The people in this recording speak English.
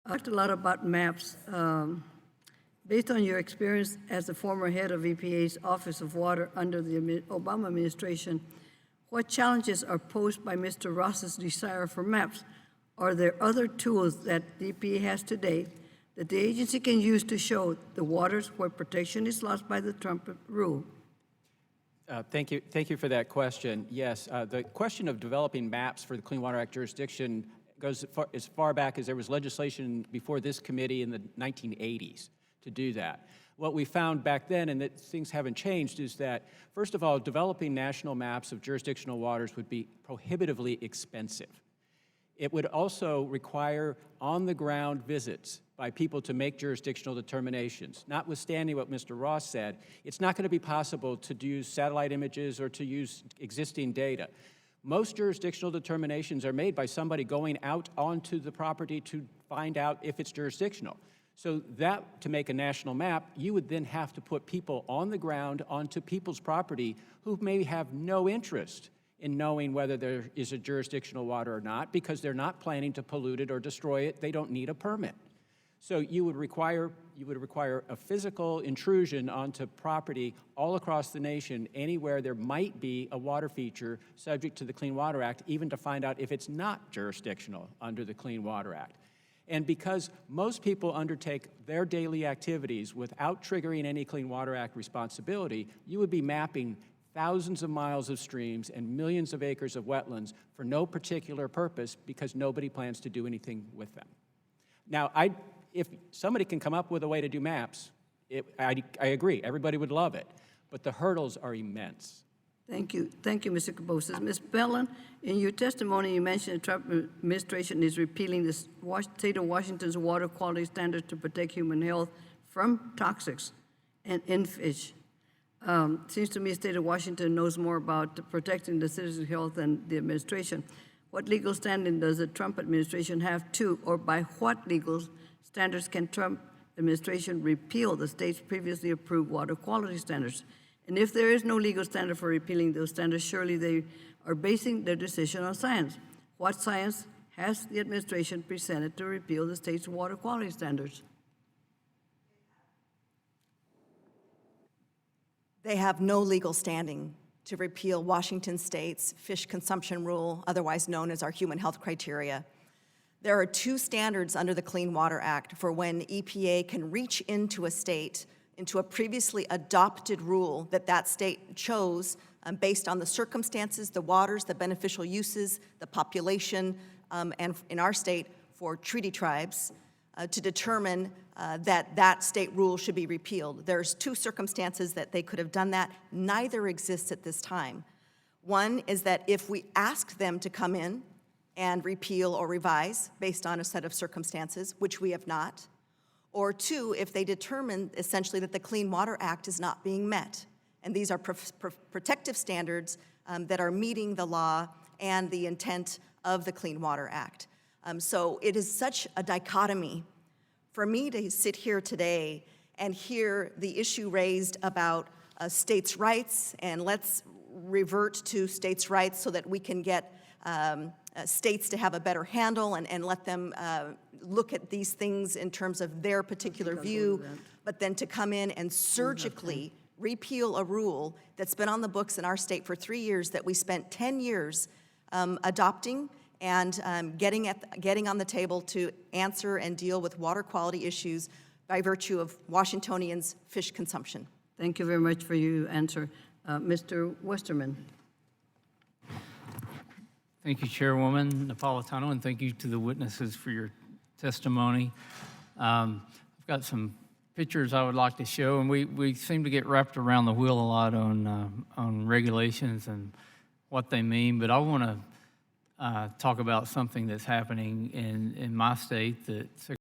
talked a lot about maps. Based on your experience as the former head of EPA's Office of Water under the Obama administration, what challenges are posed by Mr. Ross's desire for maps? Are there other tools that the EPA has today that the agency can use to show the waters where protection is lost by the Trump rule? Thank you for that question. Yes, the question of developing maps for the Clean Water Act jurisdiction goes as far back as there was legislation before this committee in the 1980s to do that. What we found back then, and that things haven't changed, is that, first of all, developing national maps of jurisdictional waters would be prohibitively expensive. It would also require on-the-ground visits by people to make jurisdictional determinations. Notwithstanding what Mr. Ross said, it's not going to be possible to use satellite images or to use existing data. Most jurisdictional determinations are made by somebody going out onto the property to find out if it's jurisdictional. So that, to make a national map, you would then have to put people on the ground onto people's property who may have no interest in knowing whether there is a jurisdictional water or not, because they're not planning to pollute it or destroy it. They don't need a permit. So you would require a physical intrusion onto property all across the nation, anywhere there might be a water feature subject to the Clean Water Act, even to find out if it's not jurisdictional under the Clean Water Act. And because most people undertake their daily activities without triggering any Clean Water Act responsibility, you would be mapping thousands of miles of streams and millions of acres of wetlands for no particular purpose because nobody plans to do anything with them. Now, if somebody can come up with a way to do maps, I agree, everybody would love it, but the hurdles are immense. Thank you, Mr. Cabosas. Ms. Bellin, in your testimony, you mentioned the Trump administration is repealing the state of Washington's water quality standards to protect human health from toxics and in fish. Seems to me the state of Washington knows more about protecting the citizens' health than the administration. What legal standing does the Trump administration have to, or by what legal standards can Trump administration repeal the state's previously approved water quality standards? And if there is no legal standard for repealing those standards, surely they are basing their decision on science. What science has the administration presented to repeal the state's water quality standards? They have no legal standing to repeal Washington State's fish consumption rule, otherwise known as our human health criteria. There are two standards under the Clean Water Act for when EPA can reach into a state, into a previously adopted rule that that state chose based on the circumstances, the waters, the beneficial uses, the population, and in our state for treaty tribes, to determine that that state rule should be repealed. There's two circumstances that they could have done that. Neither exists at this time. One is that if we ask them to come in and repeal or revise based on a set of circumstances, which we have not, or two, if they determine essentially that the Clean Water Act is not being met. And these are protective standards that are meeting the law and the intent of the Clean Water Act. So it is such a dichotomy for me to sit here today and hear the issue raised about states' rights, and let's revert to states' rights so that we can get states to have a better handle and let them look at these things in terms of their particular view, but then to come in and surgically repeal a rule that's been on the books in our state for 3 years that we spent 10 years adopting and getting on the table to answer and deal with water quality issues by virtue of Washingtonians' fish consumption. Thank you very much for your answer. Mr. Westerman. Thank you, Chairwoman Napolitano, and thank you to the witnesses for your testimony. I've got some pictures I would like to show, and we seem to get wrapped around the wheel a lot on regulations and what they mean, but I want to talk about something that's happening in my state that